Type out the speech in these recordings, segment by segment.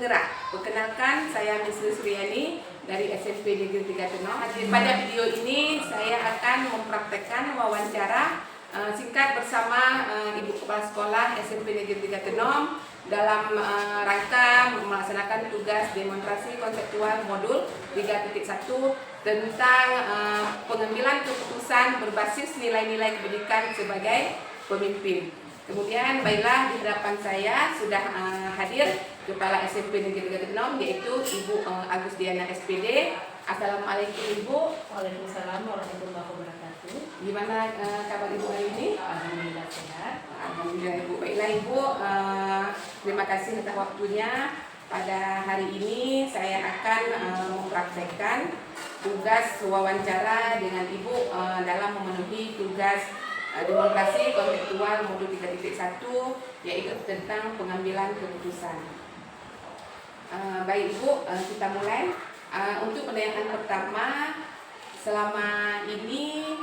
Penggerak. Perkenalkan, saya Miss Suryani dari SMP Negeri 3 Tenom. Pada video ini saya akan mempraktekkan wawancara singkat bersama Ibu Kepala Sekolah SMP Negeri 3 Tenom dalam rangka melaksanakan tugas demonstrasi konseptual modul 3.1 tentang pengambilan keputusan berbasis nilai-nilai kebajikan sebagai pemimpin. Kemudian baiklah, di hadapan saya sudah hadir Kepala SMP Negeri 3 Tenom, yaitu Ibu Agus Diana SPD. Assalamualaikum Ibu. Waalaikumsalam warahmatullahi wabarakatuh. Gimana kabar Ibu hari ini? Alhamdulillah sehat. Alhamdulillah Ibu. Baiklah Ibu, terima kasih atas waktunya. Pada hari ini saya akan mempraktekkan tugas wawancara dengan Ibu dalam memenuhi tugas demonstrasi konseptual modul 3.1, yaitu tentang pengambilan keputusan. Baik Ibu, kita mulai. Untuk pertanyaan pertama, selama ini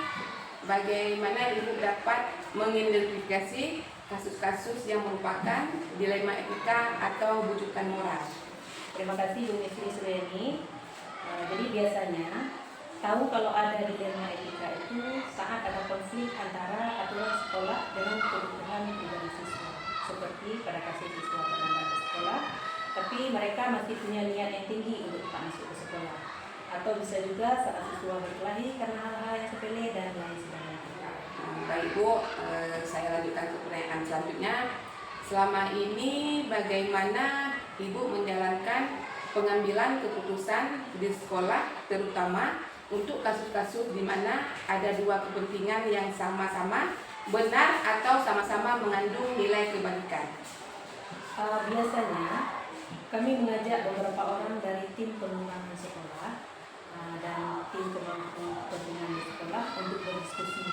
bagaimana Ibu dapat mengidentifikasi kasus-kasus yang merupakan dilema etika atau bujukan moral? Terima kasih Bu Miss Suryani. Jadi biasanya tahu kalau ada dilema etika itu saat ada konflik antara aturan sekolah dengan kebutuhan pribadi siswa. Seperti pada kasus siswa terlambat ke sekolah, tapi mereka masih punya niat yang tinggi untuk tetap masuk ke sekolah. Atau bisa juga saat siswa berkelahi karena hal-hal yang sepele dan lain sebagainya. Baik Bu, saya lanjutkan ke pertanyaan selanjutnya. Selama ini bagaimana Ibu menjalankan pengambilan keputusan di sekolah, terutama untuk kasus-kasus di mana ada dua kepentingan yang sama-sama benar atau sama-sama mengandung nilai kebaikan? Biasanya kami mengajak beberapa orang dari tim pengembangan sekolah dan tim kepentingan di sekolah untuk berdiskusi.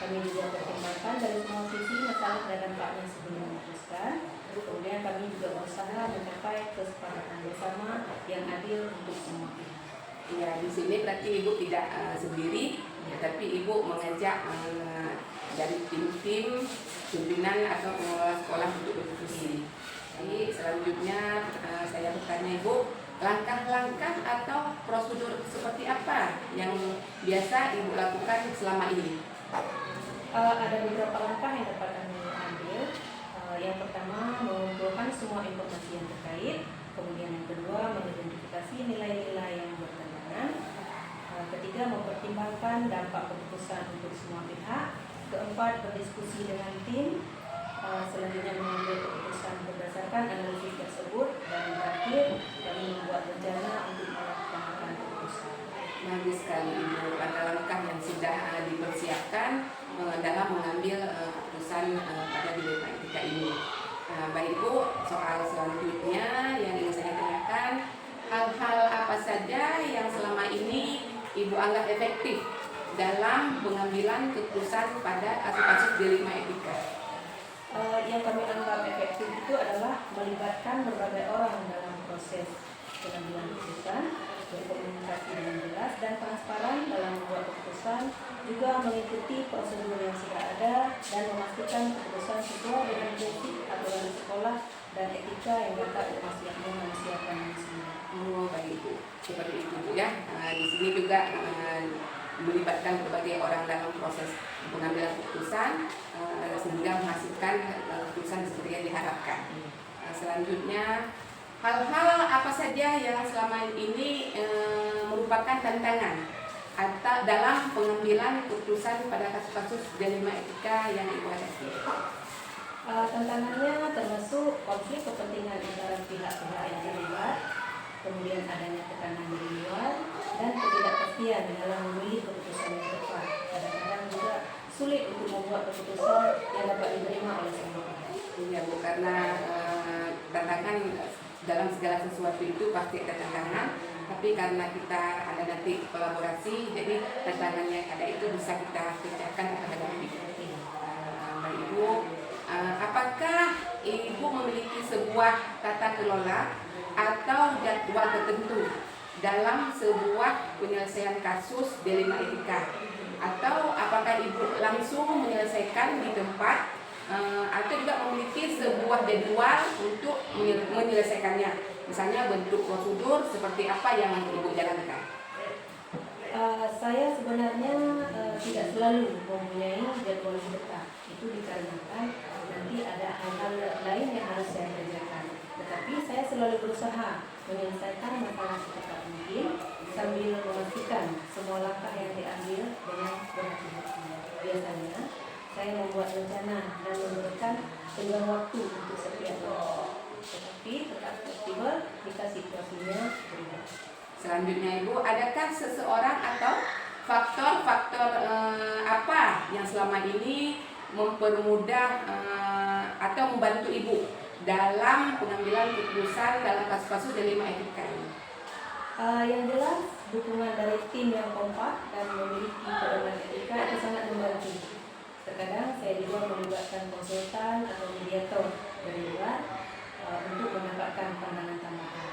Kami juga pertimbangkan dari semua sisi masalah dan dampaknya sebelum memutuskan. Kemudian kami juga berusaha mencapai kesepakatan bersama yang adil untuk semua pihak. Ya, di sini berarti Ibu tidak sendiri, tapi Ibu mengajak dari tim-tim pimpinan atau pengelola sekolah untuk berdiskusi. Jadi selanjutnya saya bertanya Ibu, langkah-langkah atau prosedur seperti apa yang biasa Ibu lakukan selama ini? Ada beberapa langkah yang dapat kami ambil. Yang pertama, mengumpulkan semua informasi yang terkait. Kemudian yang kedua, mengidentifikasi nilai-nilai yang bertentangan. Ketiga, mempertimbangkan dampak keputusan untuk semua pihak. Keempat, berdiskusi dengan tim. Selanjutnya mengambil keputusan berdasarkan analisis tersebut. Dan terakhir, kami membuat rencana untuk melaksanakan keputusan. Bagus sekali Ibu, langkah-langkah yang sudah dipersiapkan dalam mengambil keputusan pada dilema etika ini. Baik Bu, soal selanjutnya yang ingin saya tanyakan, hal-hal apa saja yang selama ini Ibu anggap efektif dalam pengambilan keputusan pada kasus-kasus dilema etika? Yang kami anggap efektif itu adalah melibatkan berbagai orang dalam proses pengambilan keputusan, berkomunikasi dengan jelas dan transparan dalam membuat keputusan, juga mengikuti prosedur yang sudah ada dan memastikan keputusan sesuai dengan prinsip aturan sekolah dan etika yang dapat memanusiakan manusia. Oh baik Bu, seperti itu Bu ya. Di sini juga melibatkan berbagai orang dalam proses pengambilan keputusan sehingga menghasilkan keputusan seperti yang diharapkan. Selanjutnya, hal-hal apa saja yang selama ini merupakan tantangan atau dalam pengambilan keputusan pada kasus-kasus dilema etika yang Ibu hadapi? Tantangannya termasuk konflik kepentingan antara pihak-pihak yang terlibat, kemudian adanya tekanan dari luar, dan ketidakpastian dalam memilih keputusan yang tepat. Kadang-kadang juga sulit untuk membuat keputusan yang dapat diterima oleh semua pihak. Iya Bu, karena tantangan dalam segala sesuatu itu pasti ada tantangan, tapi karena kita ada nanti kolaborasi, jadi tantangan yang ada itu bisa kita pecahkan atau hadapi. Baik Ibu, apakah Ibu memiliki sebuah tata kelola atau jadwal tertentu dalam sebuah penyelesaian kasus dilema etika? Atau apakah Ibu langsung menyelesaikan di tempat atau juga memiliki sebuah jadwal untuk menyelesaikannya? Misalnya bentuk prosedur seperti apa yang Ibu jalankan? Saya sebenarnya tidak selalu mempunyai jadwal yang tetap. Itu dikarenakan nanti ada hal-hal lain yang harus saya kerjakan. Tetapi saya selalu berusaha menyelesaikan masalah secepat mungkin sambil memastikan semua langkah yang diambil dengan berhati-hati. Biasanya saya membuat rencana dan memberikan tenggang waktu untuk setiap langkah. Tetapi tetap fleksibel jika situasinya berubah. Selanjutnya Ibu, adakah seseorang atau faktor-faktor apa yang selama ini mempermudah atau membantu Ibu dalam pengambilan keputusan dalam kasus-kasus dilema etika ini? Yang jelas dukungan dari tim yang kompak dan memiliki pedoman etika itu sangat membantu. Terkadang saya juga melibatkan konsultan atau mediator dari luar untuk mendapatkan pandangan tambahan.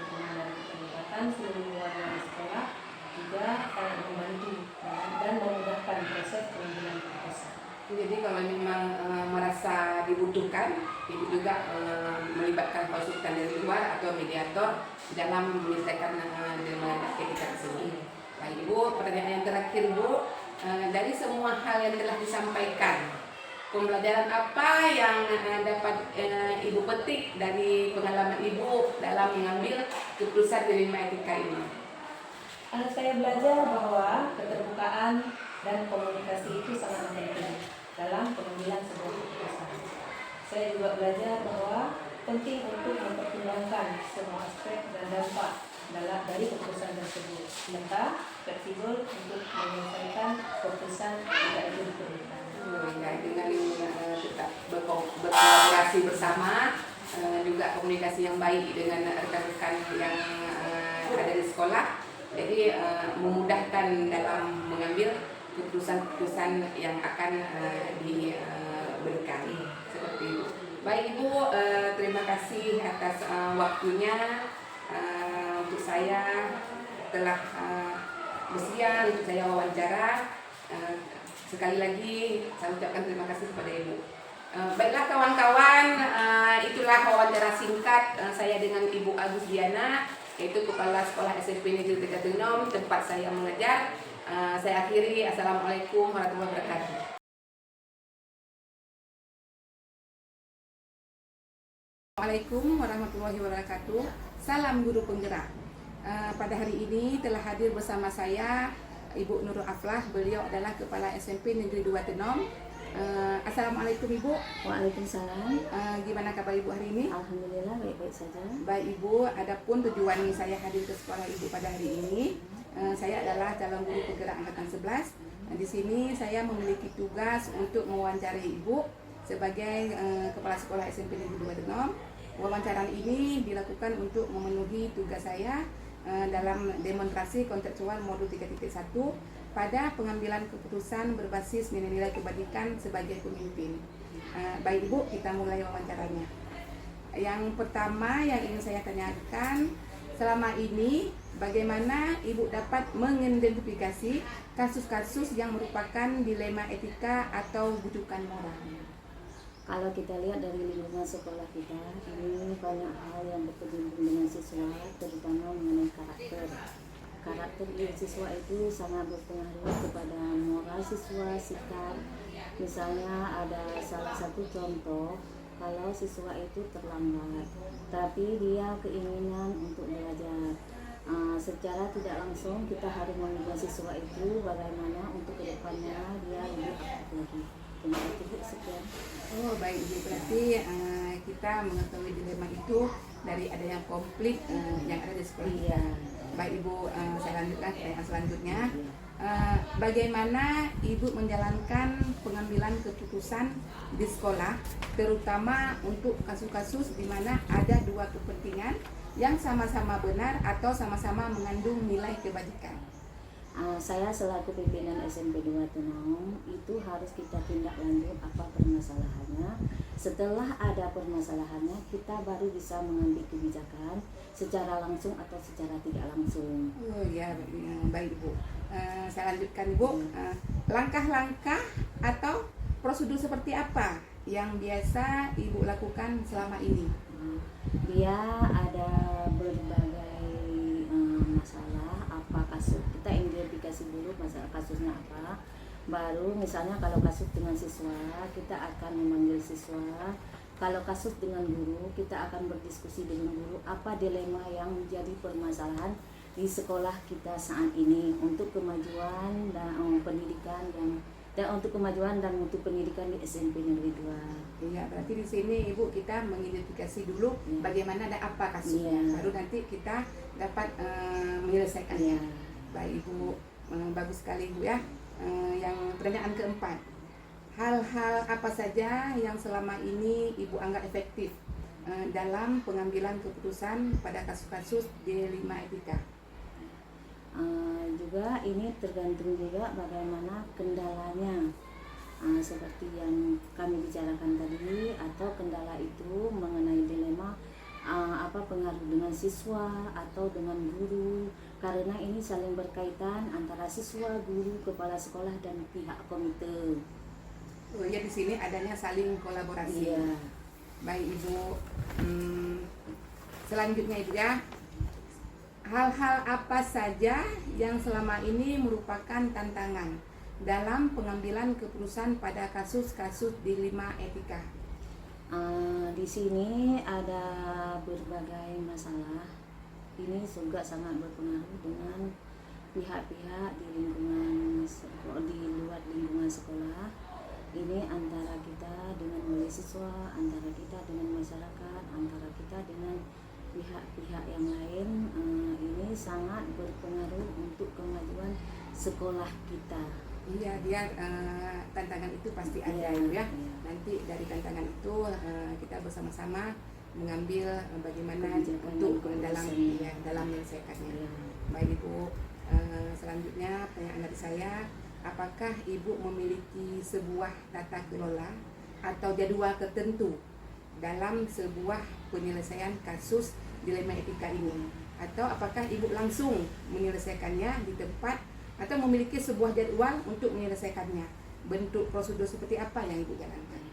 Dukungan dari keterlibatan seluruh warga di sekolah juga sangat membantu dan memudahkan proses pengambilan keputusan. Jadi kalau memang merasa dibutuhkan, Ibu juga melibatkan konsultan dari luar atau mediator dalam menyelesaikan dilema etika tersebut. Baik Ibu, pertanyaan yang terakhir Bu, dari semua hal yang telah disampaikan, pembelajaran apa yang dapat Ibu petik dari pengalaman Ibu dalam mengambil keputusan dilema etika ini? Saya belajar bahwa keterbukaan dan komunikasi itu sangat penting dalam pengambilan sebuah keputusan. Saya juga belajar bahwa penting untuk mempertimbangkan semua aspek dan dampak dari keputusan tersebut, serta fleksibel untuk menyelesaikan keputusan jika itu diperlukan. Dengan tetap berkolaborasi bersama, juga komunikasi yang baik dengan rekan-rekan yang ada di sekolah, jadi memudahkan dalam mengambil keputusan-keputusan yang akan diberikan. Seperti itu. Baik Ibu, terima kasih atas waktunya untuk saya telah bersedia untuk saya wawancara. Sekali lagi saya ucapkan terima kasih kepada Ibu. Baiklah kawan-kawan, itulah wawancara singkat saya dengan Ibu Agus Diana, yaitu Kepala Sekolah SMP Negeri 3 Tenom, tempat saya mengajar. Saya akhiri. Assalamualaikum warahmatullahi wabarakatuh. Assalamualaikum warahmatullahi wabarakatuh. Salam guru penggerak. Pada hari ini telah hadir bersama saya Ibu Nurul Aflah. Beliau adalah Kepala SMP Negeri 2 Tenom. Assalamualaikum Ibu. Waalaikumsalam. Gimana kabar Ibu hari ini? Alhamdulillah baik-baik saja. Baik Ibu, adapun tujuan saya hadir ke sekolah Ibu pada hari ini, saya adalah calon guru penggerak angkatan 11. Di sini saya memiliki tugas untuk mewawancarai Ibu sebagai Kepala Sekolah SMP Negeri 2 Tenom. Wawancara ini dilakukan untuk memenuhi tugas saya dalam demonstrasi kontekstual modul 3.1 pada pengambilan keputusan berbasis nilai-nilai kebajikan sebagai pemimpin. Baik Ibu, kita mulai wawancaranya. Yang pertama yang ingin saya tanyakan, selama ini bagaimana Ibu dapat mengidentifikasi kasus-kasus yang merupakan dilema etika atau bujukan moral? Kalau kita lihat dari lingkungan sekolah kita, ini banyak hal yang berkecimpung dengan siswa, terutama mengenai karakter. Karakter siswa itu sangat berpengaruh kepada moral siswa, sikap. Misalnya ada salah satu contoh, kalau siswa itu terlambat, tapi dia keinginan untuk belajar. Secara tidak langsung kita harus mendidik siswa itu bagaimana untuk kedepannya dia lebih aktif lagi. Terima kasih, sekian. Oh baik Ibu, berarti kita mengetahui dilema itu dari adanya konflik yang ada di sekolah. Iya. Baik Ibu, saya lanjutkan pertanyaan selanjutnya. Bagaimana Ibu menjalankan pengambilan keputusan di sekolah, terutama untuk kasus-kasus di mana ada dua kepentingan yang sama-sama benar atau sama-sama mengandung nilai kebajikan? Saya selaku pimpinan SMP 2 Tenom itu harus kita tindak lanjut apa permasalahannya. Setelah ada permasalahannya, kita baru bisa mengambil kebijakan secara langsung atau secara tidak langsung. Oh ya, baik Ibu. Saya lanjutkan Ibu. Langkah-langkah atau prosedur seperti apa yang biasa Ibu lakukan selama ini Dia ada berbagai masalah, apa kasus, kita identifikasi dulu masalah kasusnya apa. Baru misalnya kalau kasus dengan siswa, kita akan memanggil siswa. Kalau kasus dengan guru, kita akan berdiskusi dengan guru apa dilema yang menjadi permasalahan di sekolah kita saat ini untuk kemajuan dan pendidikan dan untuk kemajuan dan untuk pendidikan di SMP Negeri 2. Iya, berarti di sini Ibu kita mengidentifikasi dulu bagaimana dan apa kasusnya, baru nanti kita dapat menyelesaikannya. Baik Ibu, bagus sekali Ibu ya. Yang pertanyaan keempat, hal-hal apa saja yang selama ini Ibu anggap efektif dalam pengambilan keputusan pada kasus-kasus D5 etika? Juga ini tergantung juga bagaimana kendalanya, seperti yang kami bicarakan tadi, atau kendala itu mengenai dilema apa pengaruh dengan siswa atau dengan guru, karena ini saling berkaitan antara siswa, guru, kepala sekolah dan pihak komite. Oh ya, di sini adanya saling kolaborasi. Iya. Baik Ibu, selanjutnya Ibu ya, hal-hal apa saja yang selama ini merupakan tantangan dalam pengambilan keputusan pada kasus-kasus D5 etika? Di sini ada berbagai masalah. Ini juga sangat berpengaruh dengan pihak-pihak di lingkungan di luar lingkungan sekolah. Ini antara kita dengan wali siswa, antara kita dengan masyarakat, antara kita dengan pihak-pihak yang lain. Ini sangat berpengaruh untuk kemajuan sekolah kita. Iya, dia tantangan itu pasti ada ya. Nanti dari tantangan itu kita bersama-sama mengambil bagaimana untuk dalam menyelesaikannya. Baik Ibu, selanjutnya pertanyaan dari saya, apakah Ibu memiliki sebuah tata kelola atau jadwal tertentu dalam sebuah penyelesaian kasus dilema etika ini? Atau apakah Ibu langsung menyelesaikannya di tempat atau memiliki sebuah jadwal untuk menyelesaikannya? Bentuk prosedur seperti apa yang Ibu jalankan?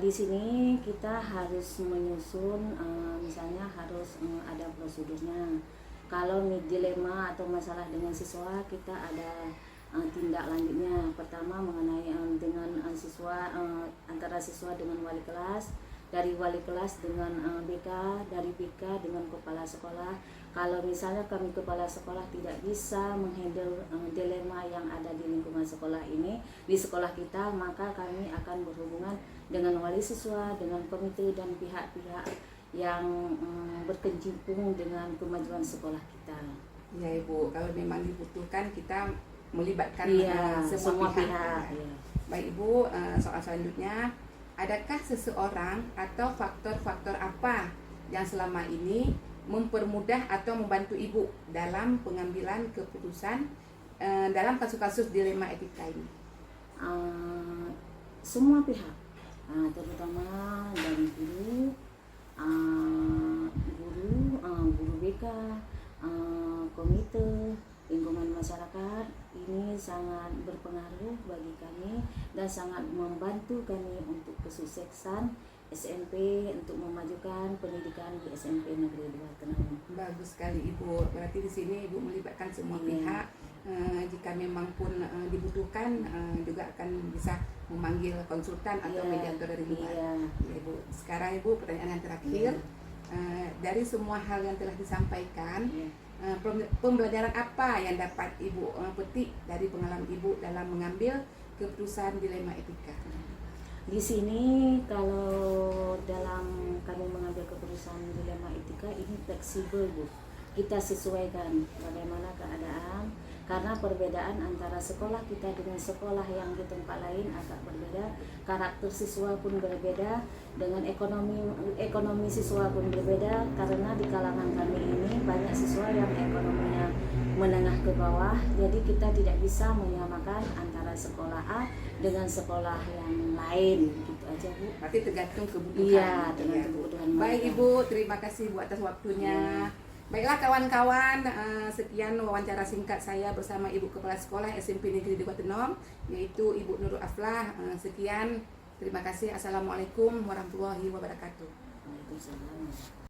Di sini kita harus menyusun, misalnya harus ada prosedurnya. Kalau dilema atau masalah dengan siswa, kita ada tindak lanjutnya. Pertama mengenai dengan siswa, antara siswa dengan wali kelas, dari wali kelas dengan BK, dari BK dengan kepala sekolah. Kalau misalnya kami kepala sekolah tidak bisa menghandle dilema yang ada di lingkungan sekolah ini, di sekolah kita, maka kami akan berhubungan dengan wali siswa, dengan komite dan pihak-pihak yang berkecimpung dengan kemajuan sekolah kita. Ya Ibu, kalau memang dibutuhkan kita melibatkan semua pihak. Ya. Baik Ibu, soal selanjutnya, adakah seseorang atau faktor-faktor apa yang selama ini mempermudah atau membantu Ibu dalam pengambilan keputusan dalam kasus-kasus dilema etika ini? Semua pihak, terutama dari guru BK, komite, lingkungan masyarakat, ini sangat berpengaruh bagi kami dan sangat membantu kami untuk kesuksesan SMP, untuk memajukan pendidikan di SMP Negeri 2 Tenau. Bagus sekali Ibu. Berarti di sini Ibu melibatkan semua pihak. Jika memang pun dibutuhkan, juga akan bisa memanggil konsultan atau mediator dari luar. Ya, Ibu. Sekarang Ibu, pertanyaan yang terakhir. Dari semua hal yang telah disampaikan, pembelajaran apa yang dapat Ibu petik dari pengalaman Ibu dalam mengambil keputusan dilema etika? Di sini kalau dalam kami mengambil keputusan dilema etika ini fleksibel Bu. Kita sesuaikan bagaimana keadaan, karena perbedaan antara sekolah kita dengan sekolah yang di tempat lain agak berbeda, karakter siswa pun berbeda, dengan ekonomi siswa pun berbeda, karena di kalangan kami ini banyak siswa yang ekonominya menengah ke bawah, jadi kita tidak bisa menyamakan antara sekolah A dengan sekolah yang lain, gitu aja Bu. Berarti tergantung kebutuhan. Iya, tergantung kebutuhan. Baik Ibu, terima kasih Bu atas waktunya. Baiklah kawan-kawan, sekian wawancara singkat saya bersama Ibu Kepala Sekolah SMP Negeri 2 Tenau, yaitu Ibu Nurul Aflah. Sekian, terima kasih. Assalamualaikum warahmatullahi wabarakatuh. Waalaikumsalam.